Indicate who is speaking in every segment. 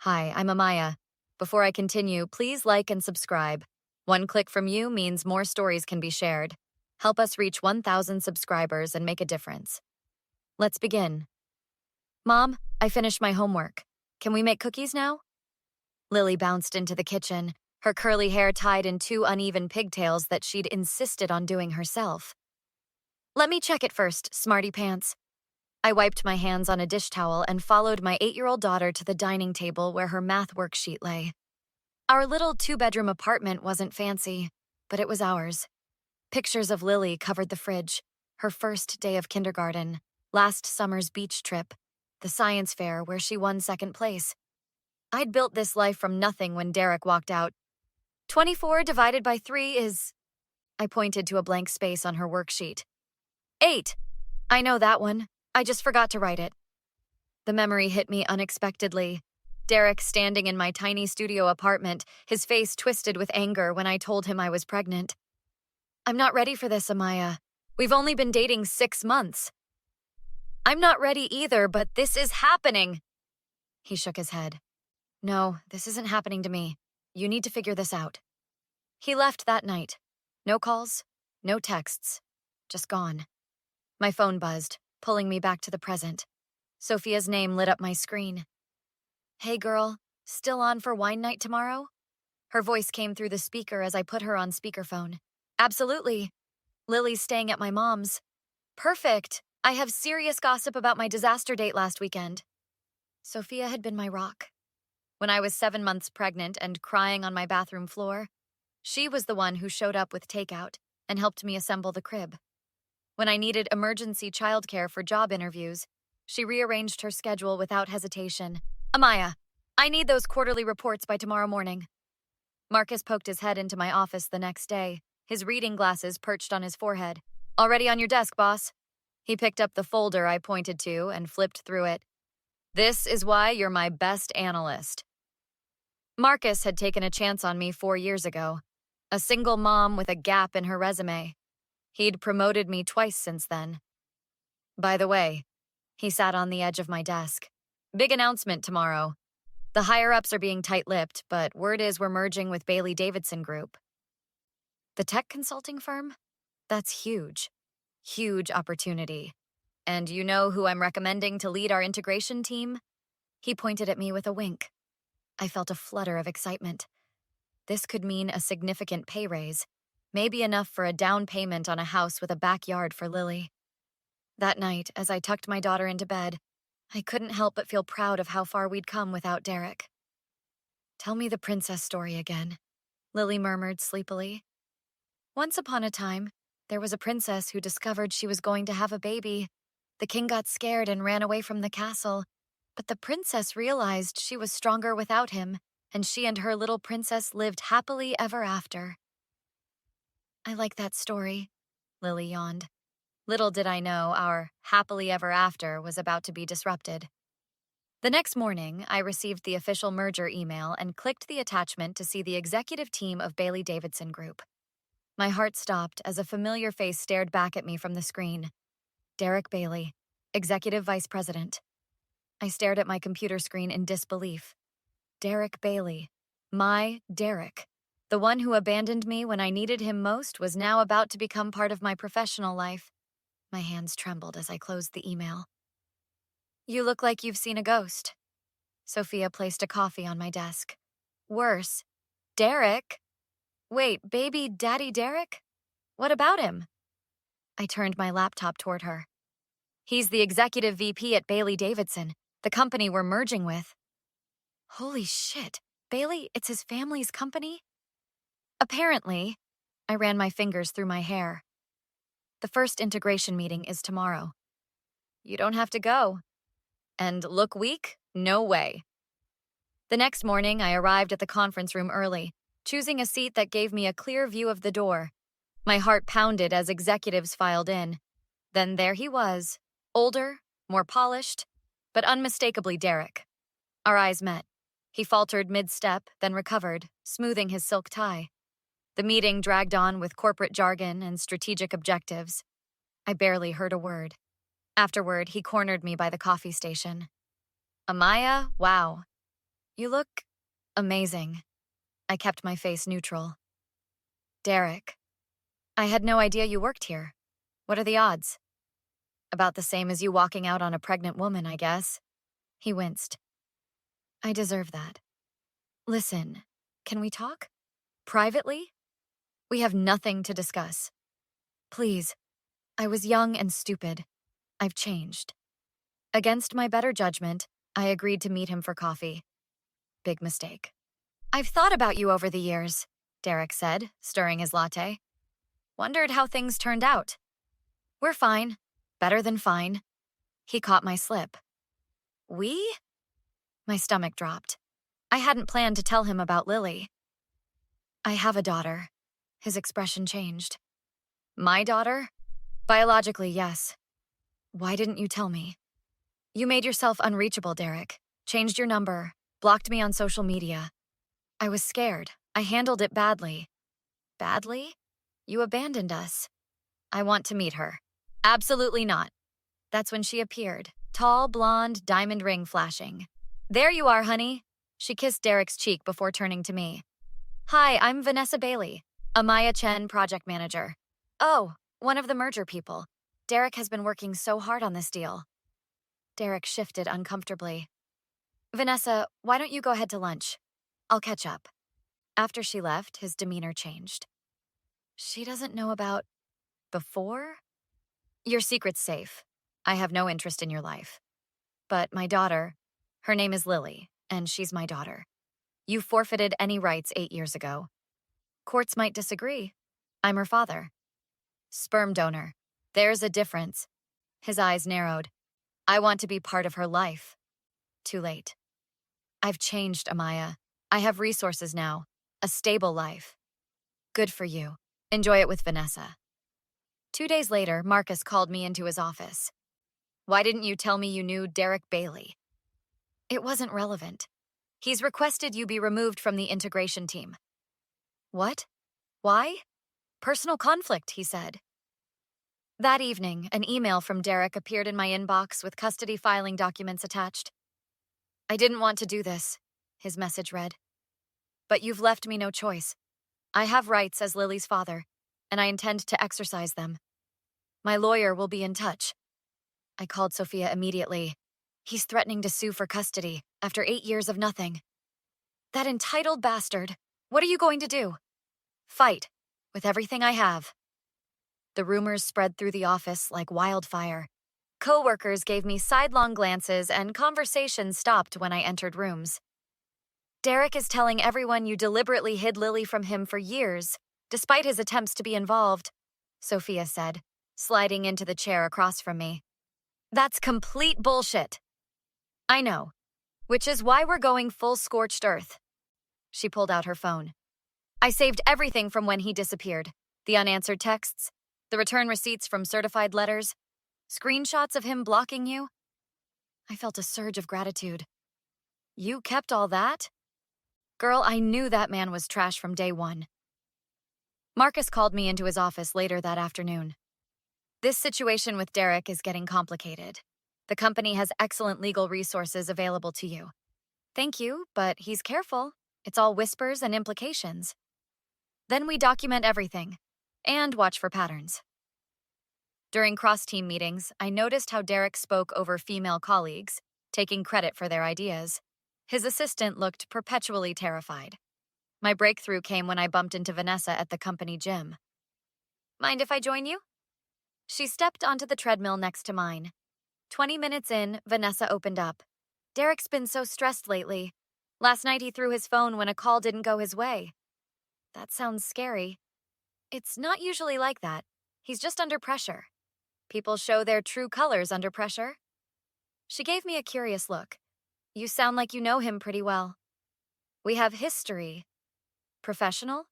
Speaker 1: Hi, I'm Amaya. Before I continue, please like and subscribe. One click from you means more stories can be shared. Help us reach 1,000 subscribers and make a difference. Let's begin. Mom, I finished my homework. Can we make cookies now? Lily bounced into the kitchen, her curly hair tied in two uneven pigtails that she'd insisted on doing herself. Let me check it first, smarty pants. I wiped my hands on a dish towel and followed my 8-year-old daughter to the dining table where her math worksheet lay. Our little 2-bedroom apartment wasn't fancy, but it was ours. Pictures of Lily covered the fridge, her first day of kindergarten, last summer's beach trip, the science fair where she won second place. I'd built this life from nothing when Derek walked out. 24 divided by 3 is... I pointed to a blank space on her worksheet. 8. I know that one. I just forgot to write it. The memory hit me unexpectedly. Derek standing in my tiny studio apartment, his face twisted with anger when I told him I was pregnant. I'm not ready for this, Amaya. We've only been dating 6 months. I'm not ready either, but this is happening. He shook his head. No, this isn't happening to me. You need to figure this out. He left that night. No calls, no texts, just gone. My phone buzzed, pulling me back to the present. Sophia's name lit up my screen. Hey girl, still on for wine night tomorrow? Her voice came through the speaker as I put her on speakerphone. Absolutely. Lily's staying at my mom's. Perfect. I have serious gossip about my disaster date last weekend. Sophia had been my rock. When I was 7 months pregnant and crying on my bathroom floor, she was the one who showed up with takeout and helped me assemble the crib. When I needed emergency childcare for job interviews, she rearranged her schedule without hesitation. Amaya, I need those quarterly reports by tomorrow morning. Marcus poked his head into my office the next day, his reading glasses perched on his forehead. Already on your desk, boss. He picked up the folder I pointed to and flipped through it. This is why you're my best analyst. Marcus had taken a chance on me 4 years ago. A single mom with a gap in her resume. He'd promoted me twice since then. By the way, he sat on the edge of my desk. Big announcement tomorrow. The higher-ups are being tight-lipped, but word is we're merging with Bailey Davidson Group. The tech consulting firm? That's huge. Huge opportunity. And you know who I'm recommending to lead our integration team? He pointed at me with a wink. I felt a flutter of excitement. This could mean a significant pay raise, maybe enough for a down payment on a house with a backyard for Lily. That night, as I tucked my daughter into bed, I couldn't help but feel proud of how far we'd come without Derek. Tell me the princess story again, Lily murmured sleepily. Once upon a time, there was a princess who discovered she was going to have a baby. The king got scared and ran away from the castle, but the princess realized she was stronger without him, and she and her little princess lived happily ever after. I like that story, Lily yawned. Little did I know our happily ever after was about to be disrupted. The next morning, I received the official merger email and clicked the attachment to see the executive team of Bailey Davidson Group. My heart stopped as a familiar face stared back at me from the screen. Derek Bailey, Executive Vice President. I stared at my computer screen in disbelief. Derek Bailey. My Derek. The one who abandoned me when I needed him most was now about to become part of my professional life. My hands trembled as I closed the email. You look like you've seen a ghost. Sophia placed a coffee on my desk. Worse. Derek? Wait, baby daddy Derek? What about him? I turned my laptop toward her. He's the executive VP at Bailey Davidson, the company we're merging with. Holy shit. Bailey, it's his family's company? Apparently. I ran my fingers through my hair. The first integration meeting is tomorrow. You don't have to go. And look weak? No way. The next morning, I arrived at the conference room early, choosing a seat that gave me a clear view of the door. My heart pounded as executives filed in. Then there he was, older, more polished, but unmistakably Derek. Our eyes met. He faltered mid-step, then recovered, smoothing his silk tie. The meeting dragged on with corporate jargon and strategic objectives. I barely heard a word. Afterward, he cornered me by the coffee station. Amaya, wow. You look amazing. I kept my face neutral. Derek, I had no idea you worked here. What are the odds? About the same as you walking out on a pregnant woman, I guess. He winced. I deserve that. Listen, can we talk? Privately? We have nothing to discuss. Please. I was young and stupid. I've changed. Against my better judgment, I agreed to meet him for coffee. Big mistake. I've thought about you over the years, Derek said, stirring his latte. Wondered how things turned out. We're fine. Better than fine. He caught my slip. We? My stomach dropped. I hadn't planned to tell him about Lily. I have a daughter. His expression changed. My daughter? Biologically, yes. Why didn't you tell me? You made yourself unreachable, Derek. Changed your number. Blocked me on social media. I was scared. I handled it badly. Badly? You abandoned us. I want to meet her. Absolutely not. That's when she appeared. Tall, blonde, diamond ring flashing. There you are, honey. She kissed Derek's cheek before turning to me. Hi, I'm Vanessa Bailey, Amaya Chen project manager. Oh, one of the merger people. Derek has been working so hard on this deal. Derek shifted uncomfortably. Vanessa, why don't you go ahead to lunch? I'll catch up. After she left, his demeanor changed. She doesn't know about before? Your secret's safe. I have no interest in your life. But my daughter, her name is Lily, and she's my daughter. You forfeited any rights 8 years ago. Courts might disagree. I'm her father. Sperm donor. There's a difference. His eyes narrowed. I want to be part of her life. Too late. I've changed, Amaya. I have resources now. A stable life. Good for you. Enjoy it with Vanessa. 2 days later, Marcus called me into his office. Why didn't you tell me you knew Derek Bailey? It wasn't relevant. He's requested you be removed from the integration team. What? Why? Personal conflict, he said. That evening, an email from Derek appeared in my inbox with custody filing documents attached. I didn't want to do this, his message read. But you've left me no choice. I have rights as Lily's father, and I intend to exercise them. My lawyer will be in touch. I called Sophia immediately. He's threatening to sue for custody after 8 years of nothing. That entitled bastard. What are you going to do? Fight, with everything I have. The rumors spread through the office like wildfire. Co-workers gave me sidelong glances and conversations stopped when I entered rooms. Derek is telling everyone you deliberately hid Lily from him for years, despite his attempts to be involved, Sophia said, sliding into the chair across from me. That's complete bullshit. I know, which is why we're going full scorched earth. She pulled out her phone. I saved everything from when he disappeared. The unanswered texts, the return receipts from certified letters, screenshots of him blocking you. I felt a surge of gratitude. You kept all that? Girl, I knew that man was trash from day one. Marcus called me into his office later that afternoon. This situation with Derek is getting complicated. The company has excellent legal resources available to you. Thank you, but he's careful. It's all whispers and implications. Then we document everything and watch for patterns. During cross-team meetings, I noticed how Derek spoke over female colleagues, taking credit for their ideas. His assistant looked perpetually terrified. My breakthrough came when I bumped into Vanessa at the company gym. Mind if I join you? She stepped onto the treadmill next to mine. 20 minutes in, Vanessa opened up. Derek's been so stressed lately. Last night he threw his phone when a call didn't go his way. That sounds scary. It's not usually like that. He's just under pressure. People show their true colors under pressure. She gave me a curious look. You sound like you know him pretty well. We have history. Professional?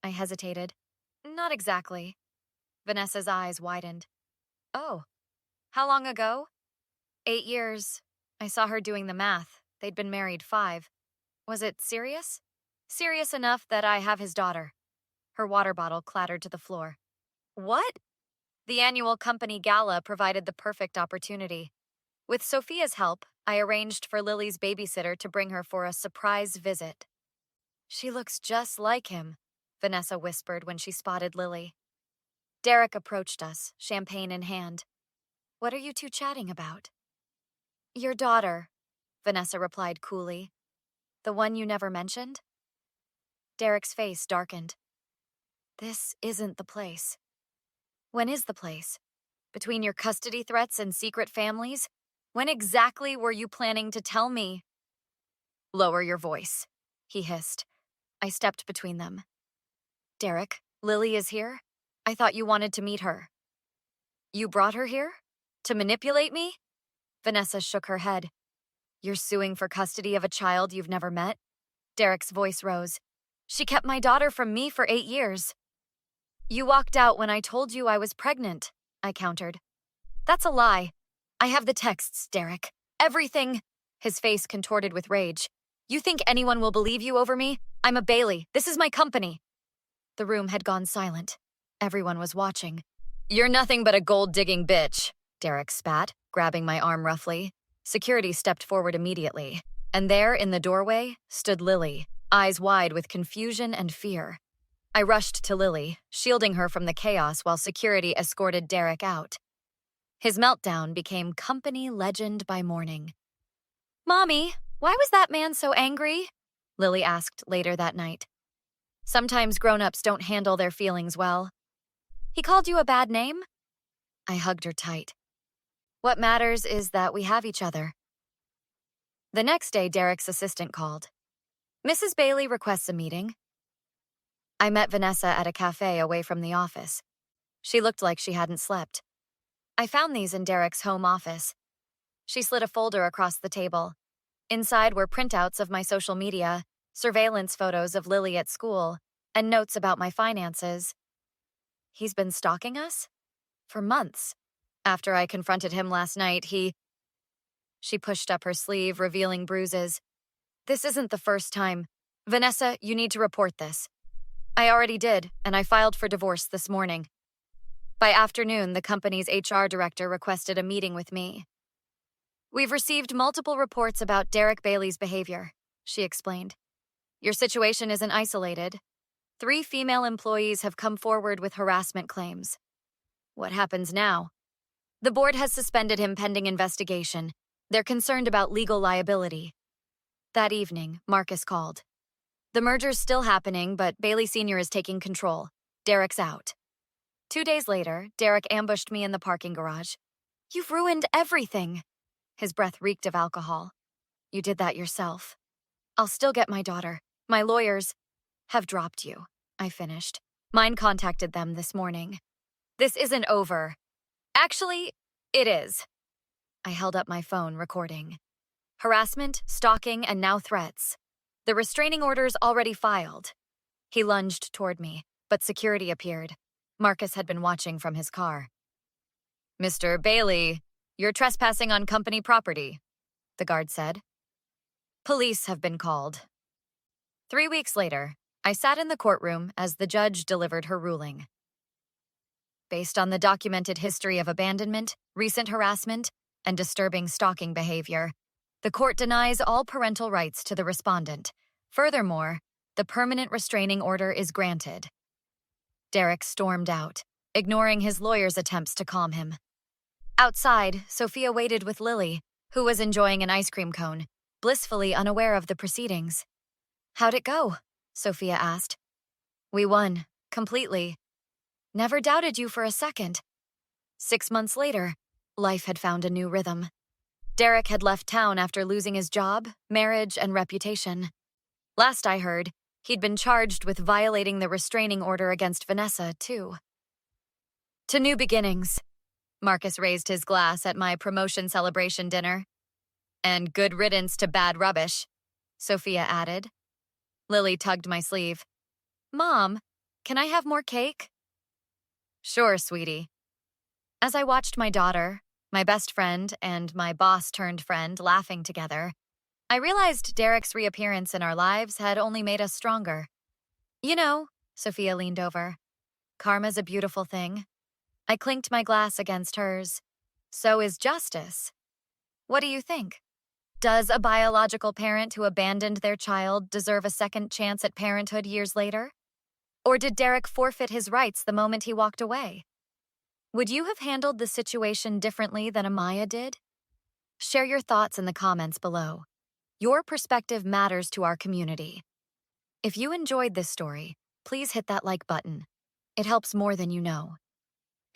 Speaker 1: I hesitated. Not exactly. Vanessa's eyes widened. Oh, how long ago? 8 years. I saw her doing the math. They'd been married 5. Was it serious? Serious enough that I have his daughter. Her water bottle clattered to the floor. What? The annual company gala provided the perfect opportunity. With Sophia's help, I arranged for Lily's babysitter to bring her for a surprise visit. She looks just like him, Vanessa whispered when she spotted Lily. Derek approached us, champagne in hand. What are you two chatting about? Your daughter, Vanessa replied coolly. The one you never mentioned? Derek's face darkened. This isn't the place. When is the place? Between your custody threats and secret families? When exactly were you planning to tell me? Lower your voice, he hissed. I stepped between them. Derek, Lily is here? I thought you wanted to meet her. You brought her here? To manipulate me? Vanessa shook her head. You're suing for custody of a child you've never met? Derek's voice rose. She kept my daughter from me for 8 years. You walked out when I told you I was pregnant, I countered. That's a lie. I have the texts, Derek. Everything. His face contorted with rage. You think anyone will believe you over me? I'm a Bailey. This is my company. The room had gone silent. Everyone was watching. You're nothing but a gold-digging bitch, Derek spat, grabbing my arm roughly. Security stepped forward immediately, and there in the doorway stood Lily, eyes wide with confusion and fear. I rushed to Lily, shielding her from the chaos while security escorted Derek out. His meltdown became company legend by morning. Mommy, why was that man so angry? Lily asked later that night. Sometimes grown-ups don't handle their feelings well. He called you a bad name? I hugged her tight. What matters is that we have each other. The next day, Derek's assistant called. Mrs. Bailey requests a meeting. I met Vanessa at a cafe away from the office. She looked like she hadn't slept. I found these in Derek's home office. She slid a folder across the table. Inside were printouts of my social media, surveillance photos of Lily at school, and notes about my finances. He's been stalking us? For months. After I confronted him last night, She pushed up her sleeve, revealing bruises. This isn't the first time. Vanessa, you need to report this. I already did, and I filed for divorce this morning. By afternoon, the company's HR director requested a meeting with me. We've received multiple reports about Derek Bailey's behavior, she explained. Your situation isn't isolated. 3 female employees have come forward with harassment claims. What happens now? The board has suspended him pending investigation. They're concerned about legal liability. That evening, Marcus called. The merger's still happening, but Bailey Sr. is taking control. Derek's out. 2 days later, Derek ambushed me in the parking garage. You've ruined everything. His breath reeked of alcohol. You did that yourself. I'll still get my daughter. My lawyers have dropped you, I finished. Mine contacted them this morning. This isn't over. Actually, it is. I held up my phone, recording. Harassment, stalking, and now threats. The restraining order's already filed. He lunged toward me, but security appeared. Marcus had been watching from his car. Mr. Bailey, you're trespassing on company property, the guard said. Police have been called. 3 weeks later, I sat in the courtroom as the judge delivered her ruling. Based on the documented history of abandonment, recent harassment, and disturbing stalking behavior, the court denies all parental rights to the respondent. Furthermore, the permanent restraining order is granted. Derek stormed out, ignoring his lawyer's attempts to calm him. Outside, Sophia waited with Lily, who was enjoying an ice cream cone, blissfully unaware of the proceedings. How'd it go? Sophia asked. We won, completely. Never doubted you for a second. 6 months later, life had found a new rhythm. Derek had left town after losing his job, marriage, and reputation. Last I heard, he'd been charged with violating the restraining order against Vanessa, too. To new beginnings. Marcus raised his glass at my promotion celebration dinner. And good riddance to bad rubbish, Sophia added. Lily tugged my sleeve. Mom, can I have more cake? Sure, sweetie. As I watched my daughter, my best friend, and my boss-turned-friend laughing together, I realized Derek's reappearance in our lives had only made us stronger. You know, Sophia leaned over. Karma's a beautiful thing. I clinked my glass against hers. So is justice. What do you think? Does a biological parent who abandoned their child deserve a second chance at parenthood years later? Or did Derek forfeit his rights the moment he walked away? Would you have handled the situation differently than Amaya did? Share your thoughts in the comments below. Your perspective matters to our community. If you enjoyed this story, please hit that like button. It helps more than you know.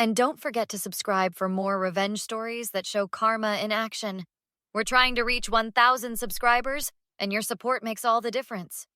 Speaker 1: And don't forget to subscribe for more revenge stories that show karma in action. We're trying to reach 1,000 subscribers, and your support makes all the difference.